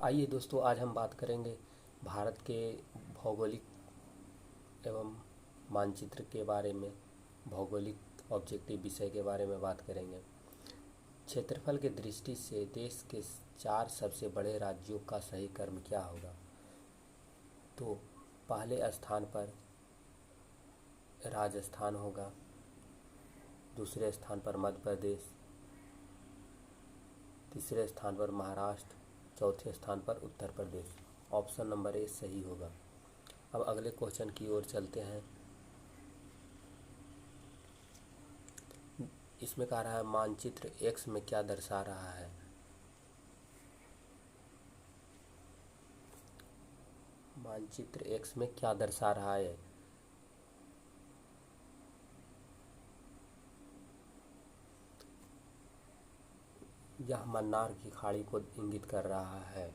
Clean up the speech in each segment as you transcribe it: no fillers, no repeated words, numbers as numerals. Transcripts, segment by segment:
आइए दोस्तों, आज हम बात करेंगे भारत के भौगोलिक एवं मानचित्र के बारे में। भौगोलिक ऑब्जेक्टिव विषय के बारे में बात करेंगे। क्षेत्रफल की दृष्टि से देश के 4 सबसे बड़े राज्यों का सही क्रम क्या होगा? तो पहले स्थान पर राजस्थान होगा, दूसरे स्थान पर मध्य प्रदेश, तीसरे स्थान पर महाराष्ट्र, चौथे स्थान पर Uttar Pradesh. Option number A सही होगा। अब अगले क्वेश्चन की ओर चलते हैं। इसमें कह रहा है मानचित्र एक्स में क्या दर्शा रहा है? मानचित्र एक्स में क्या दर्शा रहा है? यह मन्नार की खाड़ी को इंगित कर रहा है।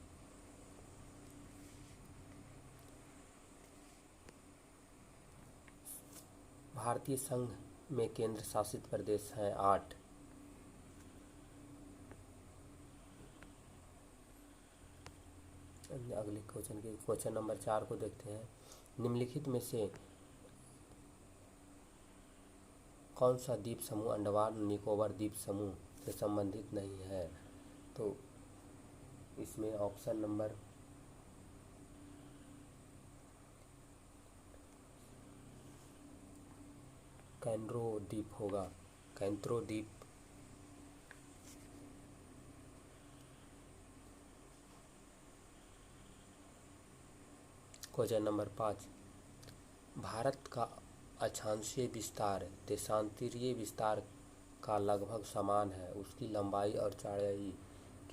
भारतीय संघ में केंद्र शासित प्रदेश हैं 8। अगले क्वेश्चन नंबर 4 को देखते हैं। निम्नलिखित में से कौन सा द्वीप समूह अंडमान निकोबार द्वीप समूह से संबंधित नहीं है? तो इसमें ऑप्शन नंबर कैंड्रो द्वीप होगा। कैंत्रो द्वीप क्वेश्चन नंबर 5। भारत का अक्षांशीय विस्तार देशांतरीय विस्तार का लगभग समान है। उसकी लंबाई और चौड़ाई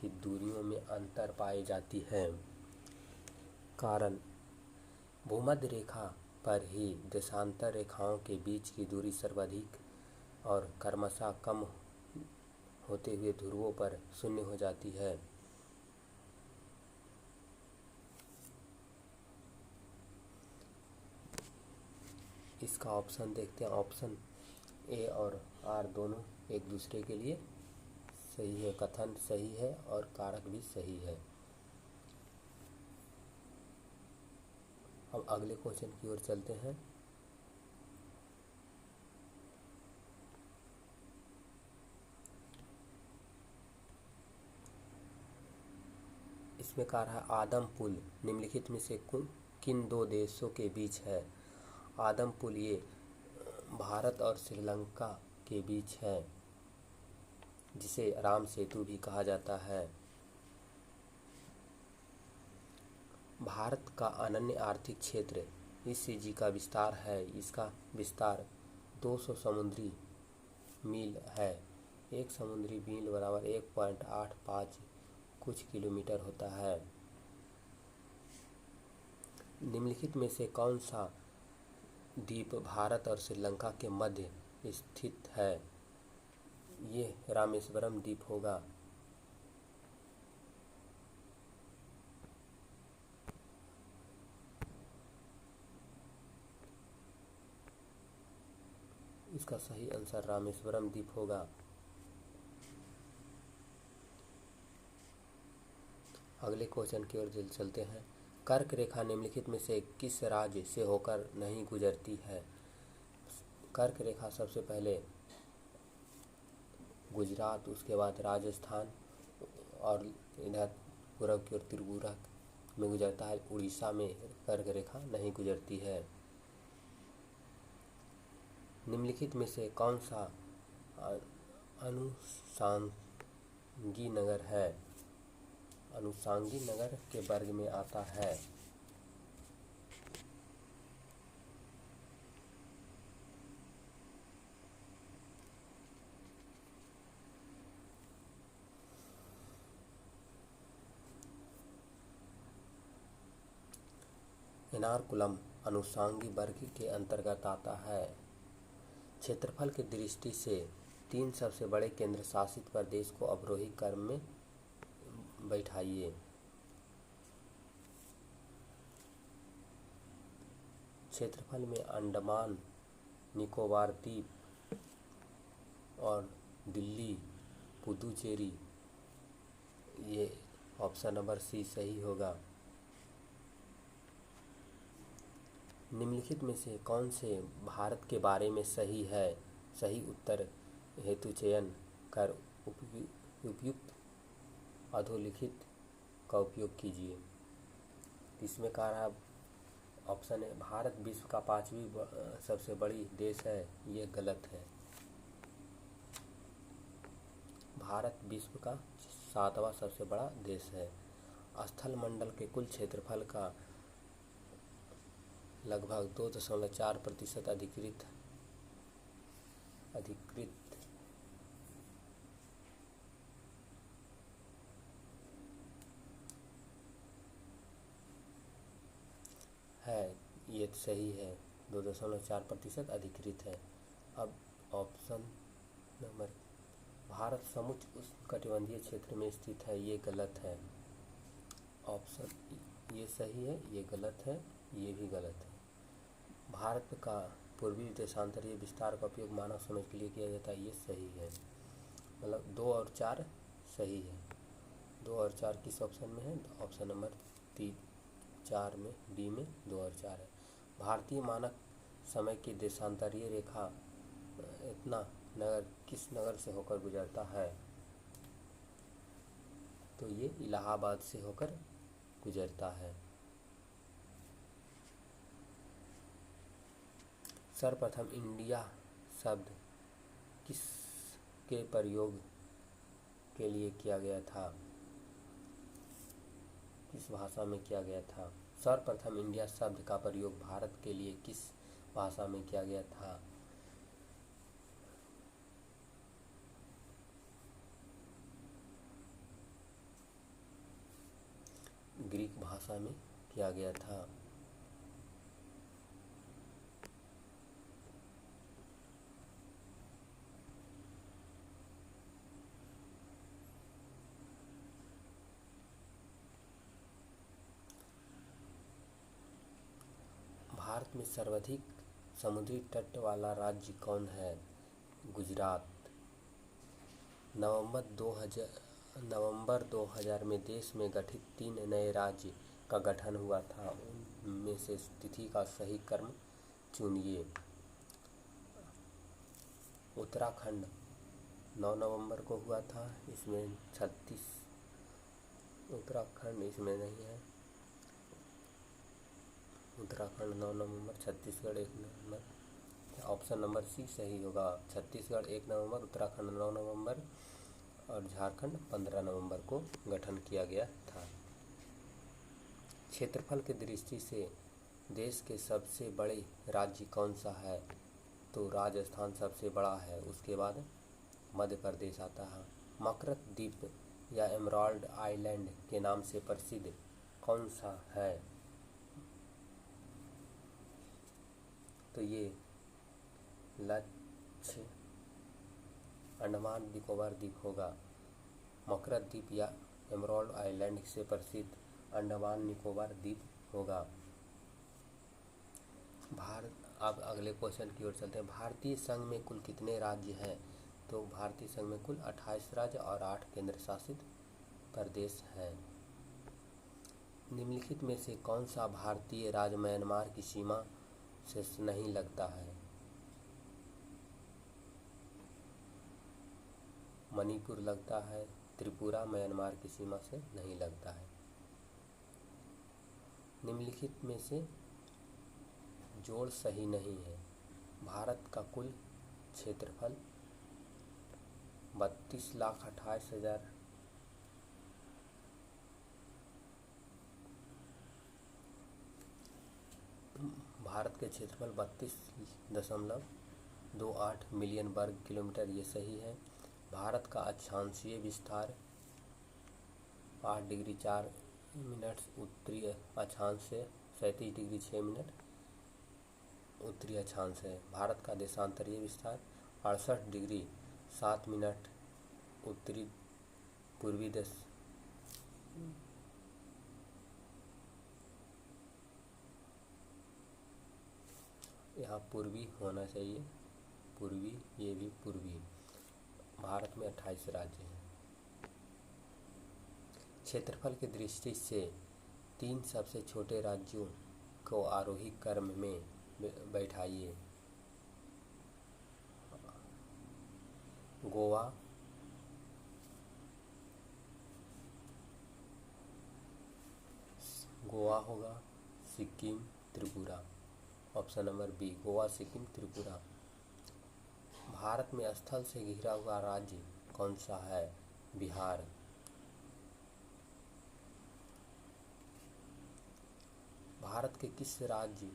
की दूरियों में अंतर पाई जाती है। कारण भूमध्य रेखा पर ही देशांतर रेखाओं के बीच की दूरी सर्वाधिक और क्रमशः कम होते हुए ध्रुवों पर शून्य हो जाती है। इसका ऑप्शन देखते हैं। ऑप्शन ए और आर दोनों एक दूसरे के लिए सही है। कथन सही है और कारक भी सही है। अब अगले क्वेश्चन की ओर चलते हैं। इसमें कह रहा है आदम पुल निम्नलिखित में से किन 2 देशों के बीच है? आदम पुल ये भारत और श्रीलंका के बीच है, जिसे राम सेतु भी कहा जाता है। भारत का अनन्य आर्थिक क्षेत्र ईसीजी का विस्तार है। इसका विस्तार 200 समुद्री मील है। एक समुद्री मील बराबर 1.85 कुछ किलोमीटर होता है। निम्नलिखित में से कौन सा द्वीप भारत और श्रीलंका के मध्य स्थित है? ये रामेश्वरम द्वीप होगा। इसका सही आंसर रामेश्वरम द्वीप होगा। अगले क्वेश्चन की ओर चलते हैं। कर्क रेखा निम्नलिखित में से किस राज्य से होकर नहीं गुजरती है? कर्क रेखा सबसे पहले गुजरात, उसके बाद राजस्थान और इधर पूर्व की ओर त्रिपुरा में गुजरता है। उड़ीसा में कर्क रेखा नहीं गुजरती है। निम्नलिखित में से कौन सा अनुषंगी नगर है? अनुषंगी नगर के वर्ग में आता है। एर्नाकुलम अनुषंगी वर्ग के अंतर्गत आता है। क्षेत्रफल की दृष्टि से 3 सबसे बड़े केंद्र शासित प्रदेश को अवरोही क्रम में बैठाइए। क्षेत्रफल में अंडमान निकोबार द्वीप और दिल्ली, पुदुचेरी ये ऑप्शन नंबर सी सही होगा। निम्नलिखित में से कौन से भारत के बारे में सही है? सही उत्तर हेतु चयन कर उपयुक्त अधोलिखित का उपयोग कीजिए। इसमें कह रहा ऑप्शन है भारत विश्व का पांचवी सबसे बड़ी देश है, ये गलत है। भारत विश्व का सातवां सबसे बड़ा देश है। स्थल मंडल के कुल क्षेत्रफल का लगभग 2.4% अधिकृत है, ये सही है। 2.4% अधिकृत है। अब ऑप्शन नंबर भारत समुच्च उष्णकटिबंधीय क्षेत्र में स्थित है, ये गलत है। ऑप्शन ये सही है, ये गलत है, ये भी गलत है। भारत का पूर्वी देशांतरीय विस्तार का उपयोग मानव समझ के लिए किया जाता है, ये सही है। मतलब 2 और 4 सही है। 2 और 4 किस ऑप्शन में है? ऑप्शन नंबर 4 में, डी में 2 और 4 है। भारतीय मानक समय की देशांतरीय रेखा इतना नगर किस नगर से होकर गुजरता है? तो ये इलाहाबाद से होकर गुजरता है। सर्वप्रथम इंडिया शब्द किसके प्रयोग के लिए किया गया था? किस भाषा में किया गया था? सर्वप्रथम इंडिया शब्द का प्रयोग भारत के लिए किस भाषा में किया गया था? ग्रीक भाषा में किया गया था। भारत में सर्वाधिक समुद्री तट वाला राज्य कौन है? गुजरात। नवंबर 2000 में देश में गठित 3 नए राज्य का गठन हुआ था, उनमें से तिथि का सही क्रम चुनिए। उत्तराखंड 9 नवंबर को हुआ था, इसमें 36 उत्तराखंड इसमें नहीं है। उत्तराखंड 9 नवंबर, छत्तीसगढ़ 1 नवंबर। ऑप्शन नंबर सी सही होगा। छत्तीसगढ़ 1 नवंबर, उत्तराखंड 9 नवंबर और झारखंड 15 नवंबर को गठन किया गया था। क्षेत्रफल की दृष्टि से देश के सबसे बड़े राज्य कौन सा है? तो राजस्थान सबसे बड़ा है, उसके बाद मध्य प्रदेश आता है। मकरत द्वीप या एमराल्ड आइलैंड के नाम से प्रसिद्ध कौन सा है? तो ये लक्ष्य अंडमान निकोबार द्वीप होगा। मकरत द्वीप या एमराल्ड आइलैंड से प्रसिद्ध अंडमान निकोबार द्वीप होगा। अब अगले क्वेश्चन की ओर चलते हैं। भारतीय संघ में कुल कितने राज्य हैं? तो भारतीय संघ में कुल 28 राज्य और 8 केंद्र शासित प्रदेश हैं। निम्नलिखित में से कौन सा भारतीय राज्य म्यांमार की सीमा से नहीं लगता है? मणिपुर लगता है, त्रिपुरा म्यांमार की सीमा से नहीं लगता है। निम्नलिखित में से जोड़ सही नहीं है। भारत का कुल क्षेत्रफल 32,28,000 भारत के क्षेत्रफल 32.28 मिलियन वर्ग किलोमीटर, ये सही है। भारत का अक्षांशीय विस्तार 8 डिग्री 4 मिनट उत्तरी अक्षांश से 37 डिग्री 6 मिनट उत्तरी अक्षांश है। भारत का देशांतरीय विस्तार 68 डिग्री 7 मिनट उत्तरी पूर्वी देश यहाँ पूर्वी होना चाहिए, पूर्वी, ये भी पूर्वी। भारत में 28 राज्य हैं। क्षेत्रफल की दृष्टि से 3 सबसे छोटे राज्यों को आरोही क्रम में बैठाइए। गोवा, गोवा होगा, Sikkim, Tripura. Option number B, Goa, Sikkim, Tripura. Bharat में स्थल से घिरा हुआ राज्य कौन सा है? बिहार। भारत के किस राज्य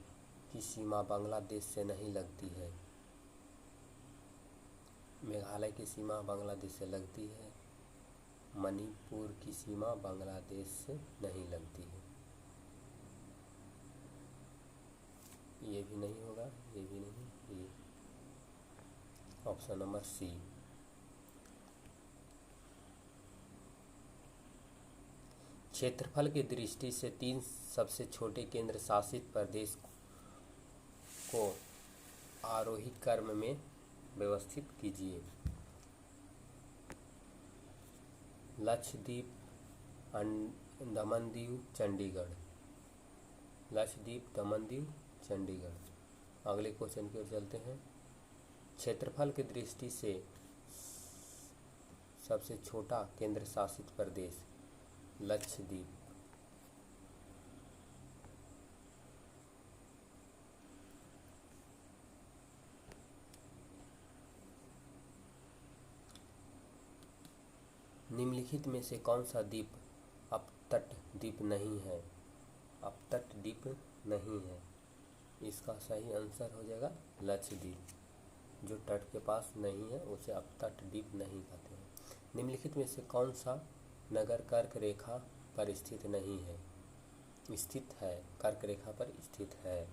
की सीमा बांग्लादेश से नहीं लगती है? मेघालय की सीमा बांग्लादेश से लगती है। मणिपुर की सीमा बांग्लादेश से नहीं लगती है। ये भी नहीं होगा, ये भी नहीं, ये ऑप्शन नंबर सी। क्षेत्रफल की दृष्टि से 3 सबसे छोटे केंद्र शासित प्रदेश को आरोही क्रम में व्यवस्थित कीजिए। लक्षद्वीप, दमन दीव, चंडीगढ़। लक्षद्वीप, दमन दीव, चंडीगढ़। अगले क्वेश्चन की ओर चलते हैं। क्षेत्रफल की दृष्टि से सबसे छोटा केंद्र शासित प्रदेश लक्षद्वीप। निम्नलिखित में से कौन सा द्वीप अपतट द्वीप नहीं है? अपतट द्वीप नहीं है। इसका सही आंसर हो जाएगा लक्षद्वीप। जो तट के पास नहीं है उसे अपतट द्वीप नहीं कहते हैं। निम्नलिखित में से कौन सा नगर कर्क रेखा पर स्थित नहीं है? स्थित है, कर्क रेखा पर स्थित है।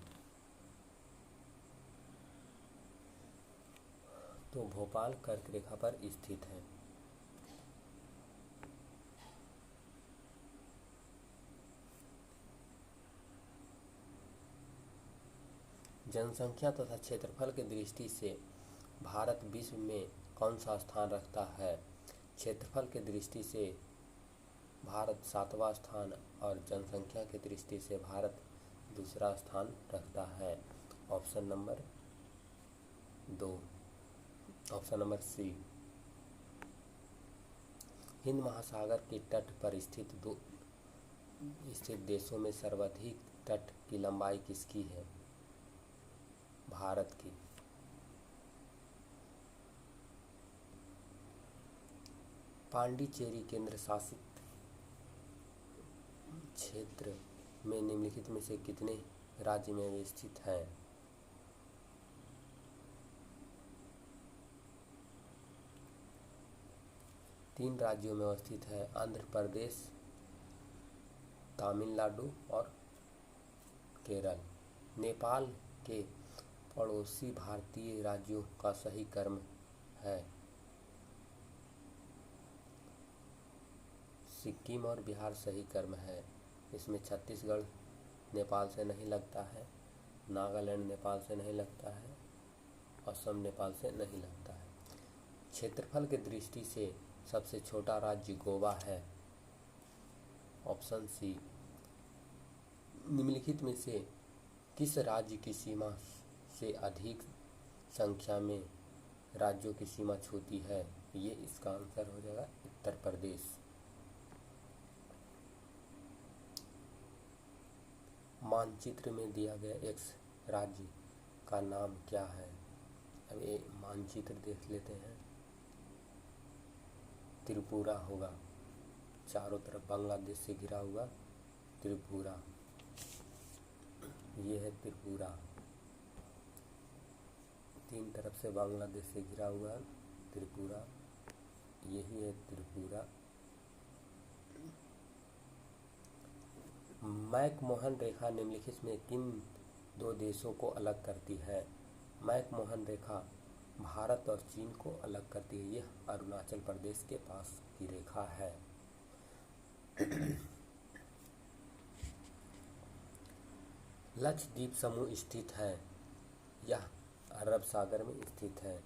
तो भोपाल कर्क रेखा पर स्थित है। जनसंख्या तथा क्षेत्रफल की दृष्टि से भारत विश्व में कौन सा स्थान रखता है? क्षेत्रफल की दृष्टि से भारत 7वां स्थान और जनसंख्या की दृष्टि से भारत दूसरा स्थान रखता है। Option number 2, option number C. Hind महासागर के तट पर स्थित देशों में सर्वाधिक तट की लंबाई किसकी है? भारत की। पांडिचेरी केंद्र शासित क्षेत्र में निम्नलिखित में से कितने राज्य में स्थित है? तीन राज्यों में अवस्थित है, आंध्र प्रदेश, तमिलनाडु और केरल। नेपाल के पड़ोसी भारतीय राज्यों का सही क्रम है सिक्किम और बिहार सही क्रम है। इसमें छत्तीसगढ़ नेपाल से नहीं लगता है, नागालैंड नेपाल से नहीं लगता है, असम नेपाल से नहीं लगता है। क्षेत्रफल की दृष्टि से सबसे छोटा राज्य गोवा है। Option C. निम्नलिखित में से किस राज्य की सीमा से अधिक संख्या में राज्यों की सीमा छूती है? ये इसका आंसर हो जाएगा उत्तर प्रदेश। मानचित्र में दिया गया एक्स राज्य का नाम क्या है? अब ये मानचित्र देख लेते हैं। त्रिपुरा होगा, चारों तरफ बांग्लादेश से घिरा हुआ त्रिपुरा, ये है त्रिपुरा। तीन तरफ से बांग्लादेश से घिरा हुआ त्रिपुरा, यही है त्रिपुरा। मैकमोहन रेखा निम्नलिखित में किन दो देशों को अलग करती है? मैकमोहन रेखा भारत और चीन को अलग करती है। यह अरुणाचल प्रदेश के पास की रेखा है। लक्षद्वीप समूह स्थित है, यह अरब सागर में स्थित है।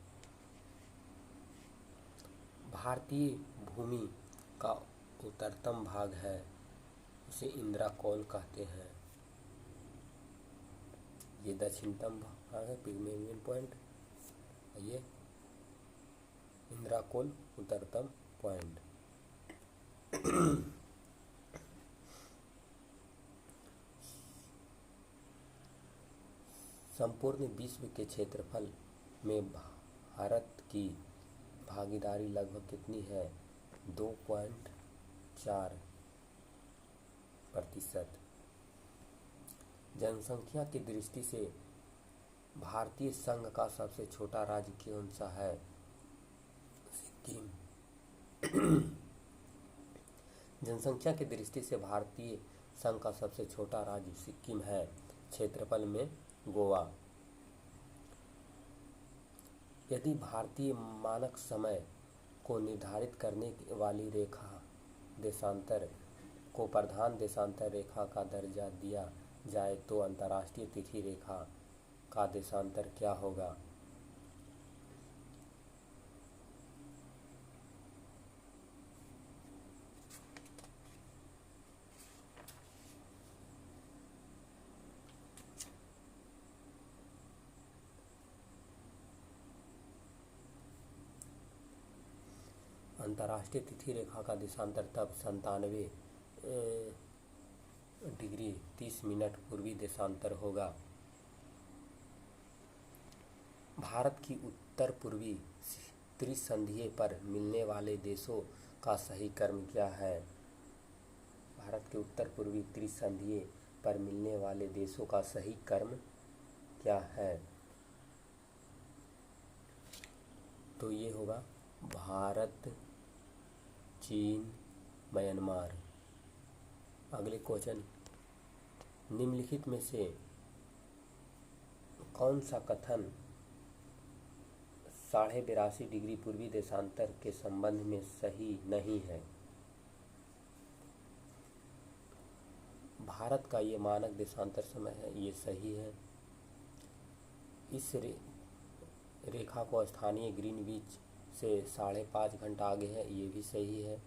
भारतीय भूमि का उत्तरतम भाग है उसे इंद्राकोल कहते हैं। ये दक्षिणतम भाग है पिग्मेलियन पॉइंट, ये इंद्राकोल उत्तरतम पॉइंट। संपूर्ण विश्व के क्षेत्रफल में भारत की भागीदारी लगभग कितनी है? 2.4%। जनसंख्या की दृष्टि से भारतीय संघ का सबसे छोटा राज्य कौन सा है? सिक्किम। जनसंख्या की दृष्टि से भारतीय संघ का सबसे छोटा राज्य सिक्किम है। क्षेत्रफल में गोवा। यदि भारतीय मानक समय को निर्धारित करने वाली रेखा देशांतर को प्रधान देशांतर रेखा का दर्जा दिया जाए तो अंतर्राष्ट्रीय तिथि रेखा का देशांतर क्या होगा? अंतर्राष्ट्रीय तिथि रेखा का देशांतर तब 97 डिग्री 30 मिनट पूर्वी देशांतर होगा। भारत की उत्तर पूर्वी त्रिसंधिये पर मिलने वाले देशों का सही क्रम क्या है? भारत के उत्तर पूर्वी त्रिसंधिये पर मिलने वाले देशों का सही क्रम क्या है? तो ये होगा भारत, चीन, म्यांमार। अगले क्वेश्चन, निम्नलिखित में से कौन सा कथन 82.5 डिग्री पूर्वी देशांतर के संबंध में सही नहीं है? भारत का ये मानक देशांतर समय है, ये सही है। इस रेखा को स्थानीय ग्रीनविच से 5.5 घंटा आगे है, ये भी सही है।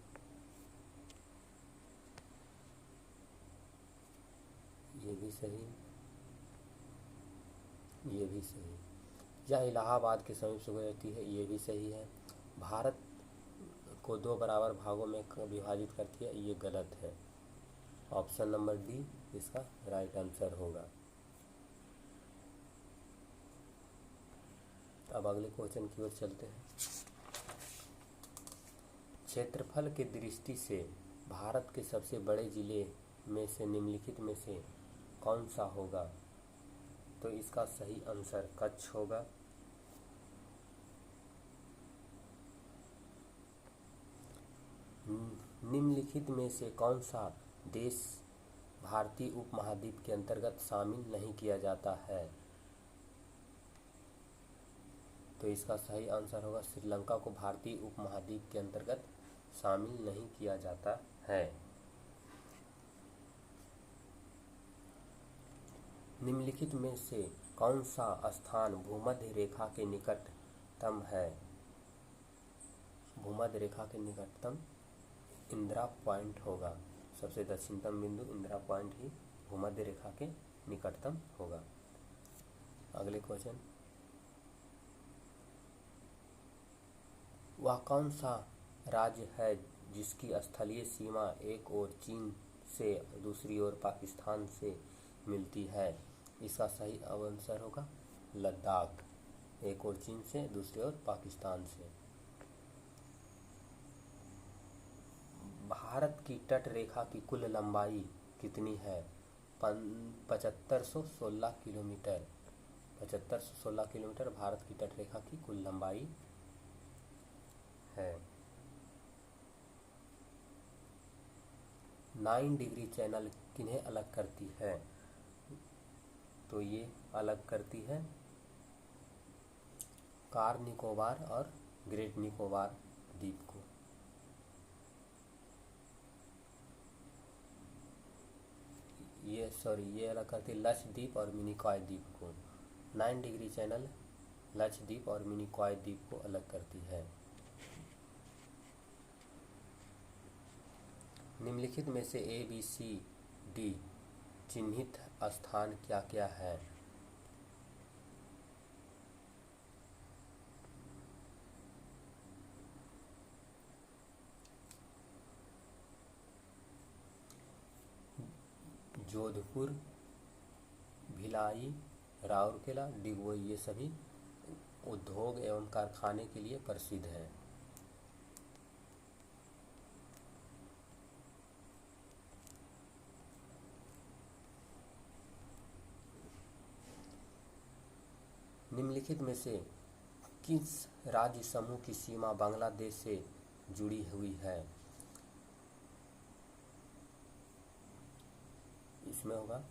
ये भी सही, ये भी सही। यह इलाहाबाद के समीप से गुजरती है, ये भी सही है। भारत को 2 बराबर भागों में विभाजित करती है, ये गलत है। ऑप्शन नंबर डी इसका राइट आंसर होगा। अब अगले क्वेश्चन की ओर चलते हैं। क्षेत्रफल की दृष्टि से भारत के सबसे बड़े जिले में से निम्नलिखित में से कौन सा होगा? तो इसका सही आंसर कच्छ होगा। निम्नलिखित में से कौन सा देश भारतीय उपमहाद्वीप के अंतर्गत शामिल नहीं किया जाता है? तो इसका सही आंसर होगा श्रीलंका को भारतीय उपमहाद्वीप के अंतर्गत शामिल नहीं किया जाता है। निम्नलिखित में से कौन सा स्थान भूमध्य रेखा के निकटतम है? भूमध्य रेखा के निकटतम इंदिरा पॉइंट होगा। सबसे दक्षिणतम बिंदु इंदिरा पॉइंट ही भूमध्य रेखा के निकटतम होगा। अगले क्वेश्चन, वह कौन सा राज्य है जिसकी स्थलीय सीमा एक ओर चीन से दूसरी ओर पाकिस्तान से मिलती है? इसका सही आंसर होगा लद्दाख। एक ओर चीन से दूसरी ओर पाकिस्तान से। भारत की तट रेखा की कुल लंबाई कितनी है? 7516 किलोमीटर। 7516 किलोमीटर भारत की तट रेखा की कुल लंबाई है। 9 डिग्री चैनल किन्हें अलग करती है? तो ये अलग करती है कार निकोबार और ग्रेट निकोबार द्वीप को। ये अलग करती है लक्षद्वीप और मिनिकॉय द्वीप को। 9 डिग्री चैनल लक्षद्वीप और मिनिकॉय द्वीप को अलग करती है। निम्नलिखित में से ए बी सी डी चिन्हित स्थान क्या क्या है? जोधपुर, भिलाई, राउरकेला, डिगबोई, ये सभी उद्योग एवं कारखाने के लिए प्रसिद्ध हैं। निम्नलिखित में से किस राज्य समूह की सीमा बांग्लादेश से जुड़ी हुई है? इसमें होगा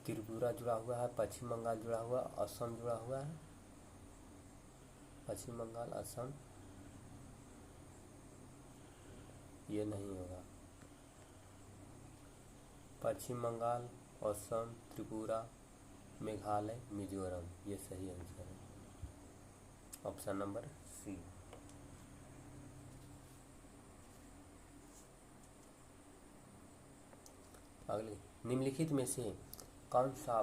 त्रिपुरा जुड़ा हुआ है, पश्चिम बंगाल जुड़ा हुआ, असम जुड़ा हुआ है। पश्चिम बंगाल, असम ये नहीं होगा। पश्चिम बंगाल, असम, त्रिपुरा, मेघालय, मिजोरम, ये सही आंसर है, ऑप्शन नंबर सी। अगले, निम्नलिखित में से कौन सा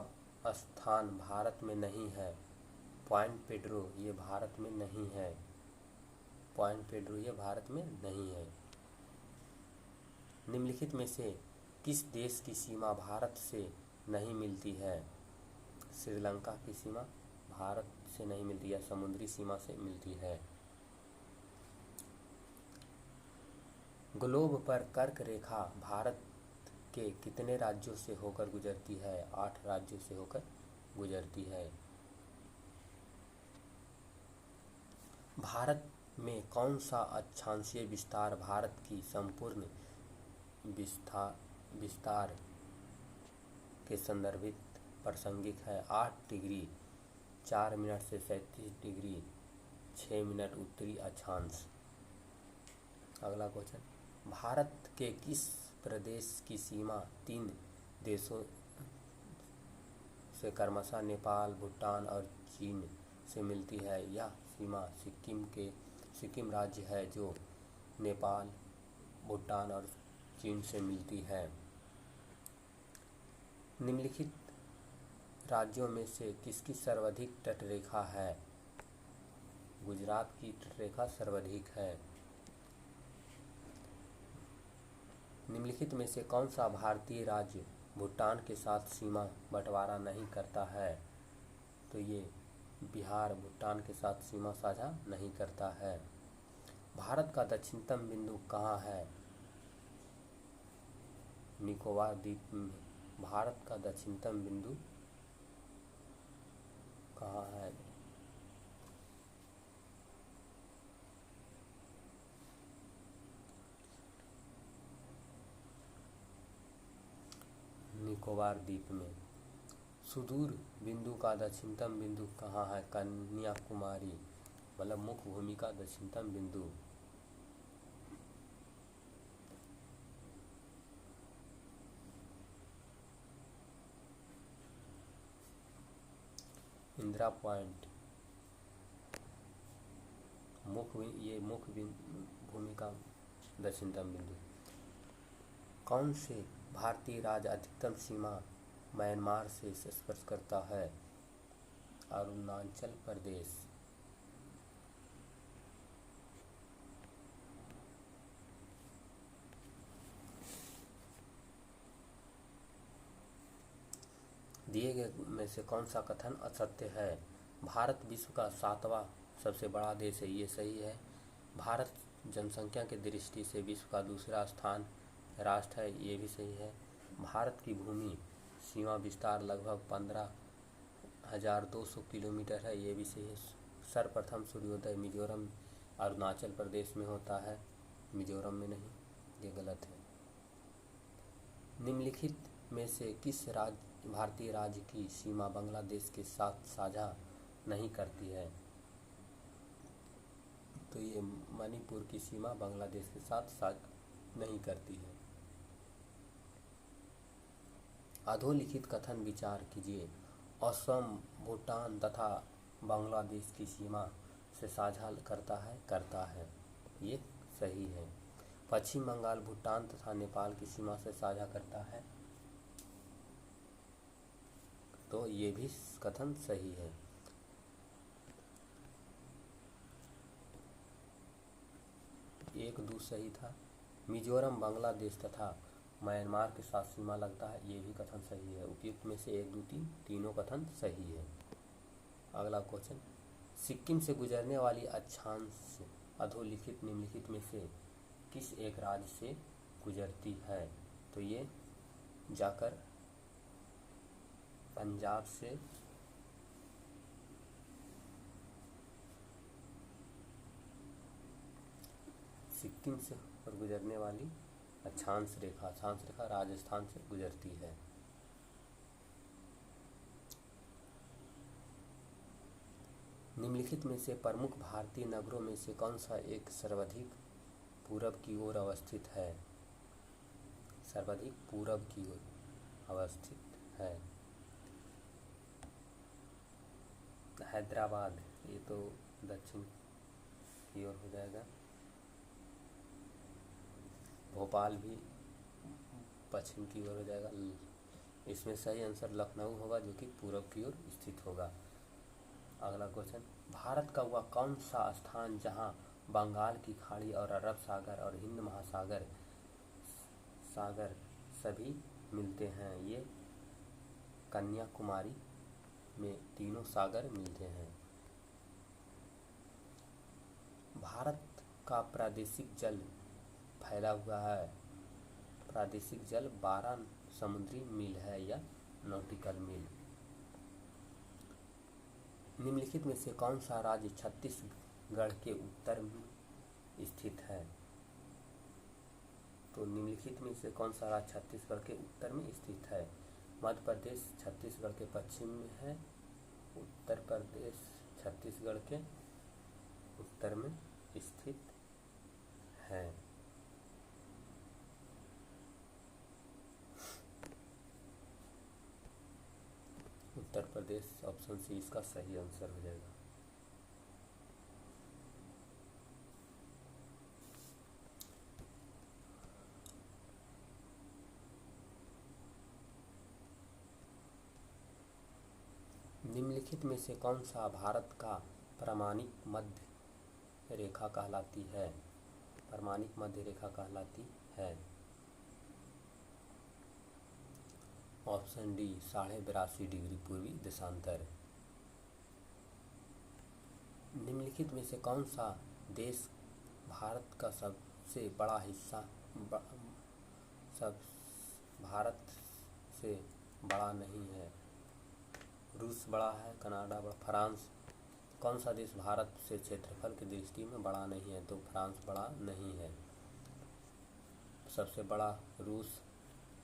स्थान भारत में नहीं है? पॉइंट पेड्रो ये भारत में नहीं है। पॉइंट पेड्रो ये भारत में नहीं है। निम्नलिखित में से किस देश की सीमा भारत से नहीं मिलती है? श्रीलंका की सीमा भारत से नहीं मिलती है, समुद्री सीमा से मिलती है। ग्लोब पर कर्क रेखा भारत के कितने राज्यों से होकर गुजरती है? 8 राज्यों से होकर गुजरती है। भारत में कौन सा अक्षांशीय विस्तार भारत की संपूर्ण विस्तार के संदर्भित प्रासंगिक है? 8 डिग्री 4 मिनट से 37 डिग्री 6 मिनट उत्तरी अक्षांश। अगला क्वेश्चन, भारत के किस प्रदेश की सीमा 3 देशों से क्रमशः नेपाल, भूटान और चीन से मिलती है? यह सीमा सिक्किम राज्य है जो नेपाल, भूटान और चीन से मिलती है। निम्नलिखित राज्यों में से किसकी सर्वाधिक तटरेखा है? गुजरात की तटरेखा सर्वाधिक है। निम्नलिखित में से कौन सा भारतीय राज्य भूटान के साथ सीमा बंटवारा नहीं करता है? तो ये बिहार भूटान के साथ सीमा साझा नहीं करता है। भारत का दक्षिणतम बिंदु कहाँ है? निकोबार द्वीप में। भारत का दक्षिणतम बिंदु कहाँ है? निकोबार द्वीप में। सुदूर बिंदु का दक्षिणतम बिंदु कहाँ है? कन्याकुमारी, मतलब मुख्य भूमि का दक्षिणतम बिंदु। इंदिरा पॉइंट मुख्य भूमि का दक्षिणतम बिंदु। कौन से भारतीय राज्य अधिकतम सीमा म्यांमार से स्पर्श करता है? अरुणाचल प्रदेश। दिए गए में से कौन सा कथन असत्य है? भारत विश्व का 7वां सबसे बड़ा देश है, ये सही है। भारत जनसंख्या की दृष्टि से विश्व का दूसरा स्थान राष्ट्र है, ये भी सही है। भारत की भूमि सीमा विस्तार लगभग 15,200 किलोमीटर है, ये भी सही है। सर्वप्रथम सूर्योदय मिजोरम अरुणाचल प्रदेश में होता है, मिजोरम में नहीं, ये गलत है। निम्नलिखित में से किस भारतीय राज्य की सीमा बांग्लादेश के साथ साझा नहीं करती है? तो ये मणिपुर की सीमा बांग्लादेश के साथ साझा नहीं करती है। अधोलिखित कथन विचार कीजिए। असम, भूटान तथा बांग्लादेश की सीमा से साझा करता है। ये सही है। पश्चिम बंगाल भूटान तथा नेपाल की सीमा से साझा करता है, तो ये भी कथन सही है। एक दो सही था। मिजोरम बांग्लादेश तथा म्यांमार के साथ सीमा लगता है, ये भी कथन सही है। उपयुक्त में से 1 2 3 तीनों कथन सही है। अगला क्वेश्चन, सिक्किम से गुजरने वाली अक्षांश अधोलिखित निम्नलिखित में से किस एक राज्य से गुजरती है? तो ये जाकर पंजाब से सिक्किम से होकर गुजरने वाली अक्षांश रेखा राजस्थान से गुजरती है। निम्नलिखित में से प्रमुख भारतीय नगरों में से कौन सा एक सर्वाधिक पूरब की ओर अवस्थित है? सर्वाधिक पूरब की ओर अवस्थित है। हैदराबाद, ये तो दक्षिण की ओर हो जाएगा। भोपाल भी पश्चिम की ओर हो जाएगा। इसमें सही आंसर लखनऊ होगा, जो कि पूरब की ओर स्थित होगा। अगला क्वेश्चन, भारत का वह कौन सा स्थान जहां बंगाल की खाड़ी और अरब सागर और हिंद महासागर सभी मिलते हैं? ये कन्याकुमारी में तीनों सागर मिलते हैं। भारत का प्रादेशिक जल फैला हुआ है। प्रादेशिक जल 12 समुद्री मील है या नॉटिकल मील। निम्नलिखित में से कौन सा राज्य छत्तीसगढ़ के उत्तर में स्थित है? तो निम्नलिखित में से कौन सा राज्य छत्तीसगढ़ के उत्तर में स्थित है? मध्य प्रदेश छत्तीसगढ़ के पश्चिम में है। उत्तर प्रदेश छत्तीसगढ़ के उत्तर में स्थित है। उत्तर प्रदेश ऑप्शन सी इसका सही आंसर हो जाएगा। निम्नलिखित में से कौन सा भारत का प्रामाणिक मध्य रेखा कहलाती है? प्रामाणिक मध्य रेखा कहलाती है। ऑप्शन डी 82.5 डिग्री पूर्वी देशांतर। निम्नलिखित में से कौन सा देश भारत का सबसे बड़ा हिस्सा सब भारत से बड़ा नहीं है? रूस बड़ा है, कनाडा बड़ा, फ्रांस। कौन सा देश भारत से क्षेत्रफल की दृष्टि में बड़ा नहीं है? तो फ्रांस बड़ा नहीं है। सबसे बड़ा रूस,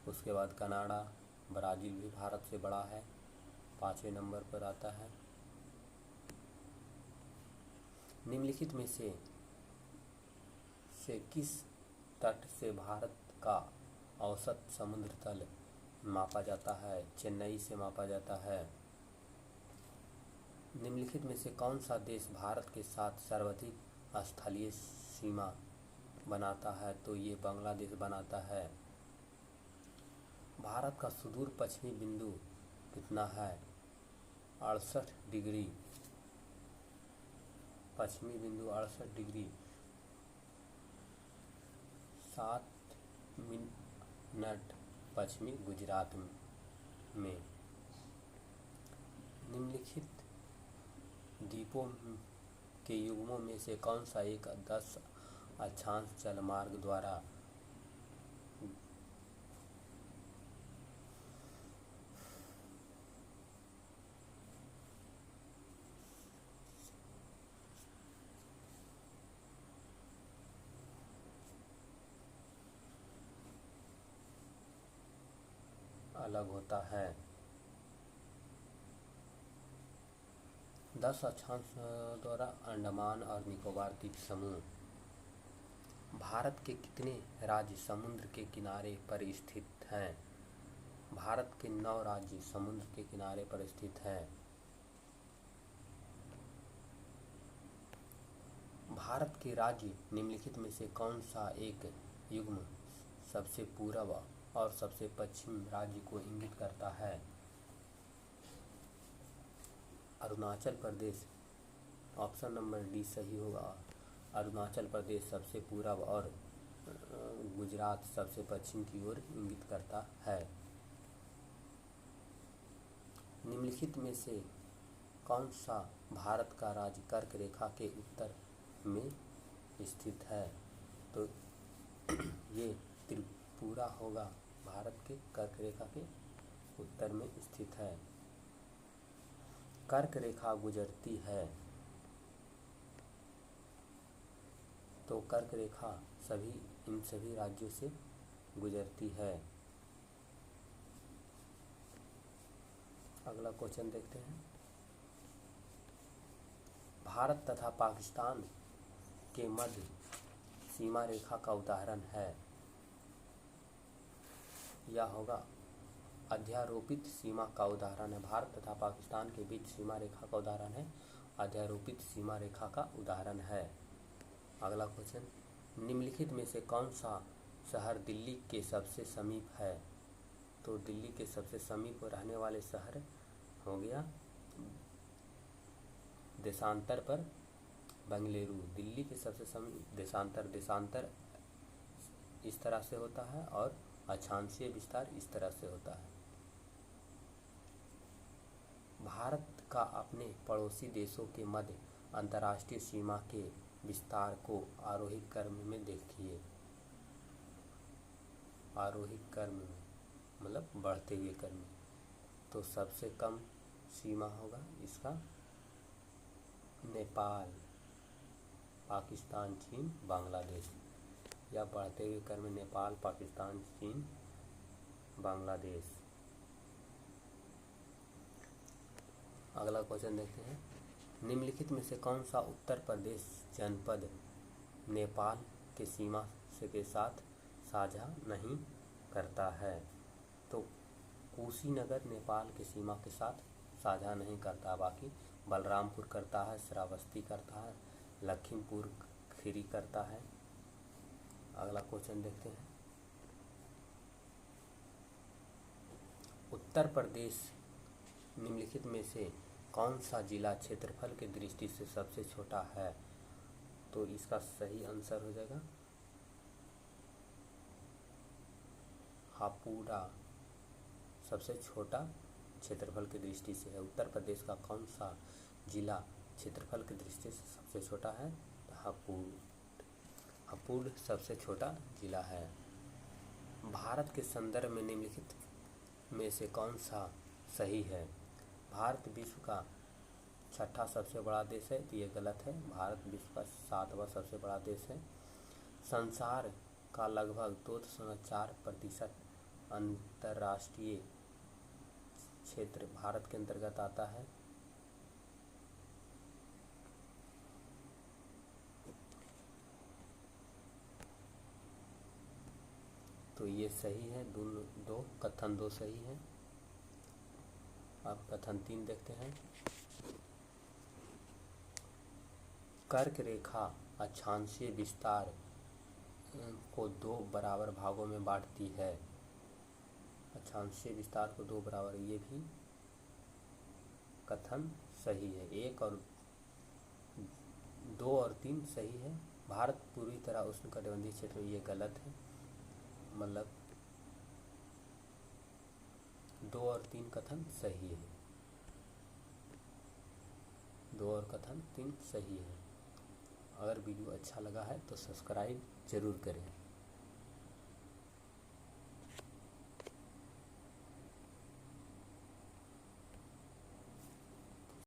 उसके बाद कनाडा, ब्राज़ील भी भारत से बड़ा है, 5वें नंबर पर आता है। निम्नलिखित में से किस तट से भारत का औसत समुद्र तल मापा जाता है? चेन्नई से मापा जाता है। निम्नलिखित में से कौन सा देश भारत के साथ सर्वाधिक स्थलीय सीमा बनाता है? तो ये बांग्लादेश बनाता है। भारत का सुदूर पश्चिमी बिंदु कितना है? 68 डिग्री। पश्चिमी बिंदु 68 डिग्री 7 मिनट पश्चिमी गुजरात में। निम्नलिखित द्वीपों के युग्मों में से कौन सा एक 10 अक्षांश जलमार्ग द्वारा अलग होता है? 10 अक्षांश द्वारा अंडमान और निकोबार द्वीप समूह। भारत के कितने राज्य समुद्र के किनारे पर स्थित हैं? भारत के 9 राज्य समुद्र के किनारे पर स्थित हैं। भारत के राज्य निम्नलिखित में से कौन सा एक युग्म सबसे पूर्व और सबसे पश्चिम राज्य को इंगित करता है? Arunachal Pradesh. Option number D सही होगा। अरुणाचल प्रदेश सबसे पूर्व और गुजरात सबसे पश्चिम की ओर इंगित करता है। निम्नलिखित में से कौन सा भारत का राज्य कर्क रेखा के उत्तर में स्थित है? तो ये त्रिपुरा होगा, भारत के कर्क रेखा के उत्तर में स्थित है। कर्क रेखा गुजरती है, तो कर्क रेखा इन सभी राज्यों से गुजरती है। अगला क्वेश्चन देखते हैं। भारत तथा पाकिस्तान के मध्य सीमा रेखा का उदाहरण है। यह होगा अध्यारोपित सीमा का उदाहरण है। भारत तथा पाकिस्तान के बीच सीमा रेखा का उदाहरण है, अध्यारोपित सीमा रेखा का उदाहरण है। अगला क्वेश्चन, निम्नलिखित में से कौन सा शहर दिल्ली के सबसे समीप है? तो दिल्ली के सबसे समीप रहने वाले शहर हो गया देशांतर पर बेंगलुरु। दिल्ली के सबसे समीप देशांतर इस तरह से होता है और अक्षांशीय विस्तार इस तरह से होता है। भारत का अपने पड़ोसी देशों के मध्य अंतर्राष्ट्रीय सीमा के विस्तार को आरोहिक क्रम में देखिए। आरोहिक क्रम में मतलब बढ़ते हुए क्रम में। तो सबसे कम सीमा होगा इसका नेपाल, पाकिस्तान, चीन, बांग्लादेश। या बढ़ते हुए क्रम में नेपाल, पाकिस्तान, चीन, बांग्लादेश। अगला क्वेश्चन देखते हैं। निम्नलिखित में से कौन सा उत्तर प्रदेश जनपद नेपाल के सीमा से के साथ साझा नहीं करता है? तो कुशीनगर नेपाल के सीमा के साथ साझा नहीं करता, बाकी बलरामपुर करता है, श्रावस्ती करता है, लखीमपुर खीरी करता है। अगला क्वेश्चन देखते हैं। उत्तर प्रदेश निम्नलिखित में से कौन सा जिला क्षेत्रफल की दृष्टि से सबसे छोटा है? तो इसका सही आंसर हो जाएगा हापुड़ा। सबसे छोटा क्षेत्रफल की दृष्टि से है। उत्तर प्रदेश का कौन सा जिला क्षेत्रफल की दृष्टि से सबसे छोटा है? हापुड़ सबसे छोटा जिला है। भारत के संदर्भ में निम्नलिखित में से कौन सा सही है? भारत विश्व का छठा सबसे बड़ा देश है, तो ये गलत है। भारत विश्व का 7वां सबसे बड़ा देश है। संसार का लगभग 2.4% अंतर्राष्ट्रीय क्षेत्र भारत के अंतर्गत आता है। तो ये सही है, दो कथन 2 सही है। अब कथन 3 देखते हैं। कर्क रेखा अक्षांशीय विस्तार को 2 बराबर भागों में बांटती है। अक्षांशीय विस्तार को 2 बराबर, ये भी कथन सही है। 1 और 2 और 3 सही है। भारत पूरी तरह उष्णकटिबंधीय क्षेत्र, ये गलत है। मतलब 2 और 3 कथन सही है। 2 और कथन 3 सही है। अगर वीडियो अच्छा लगा है तो सब्सक्राइब जरूर करें।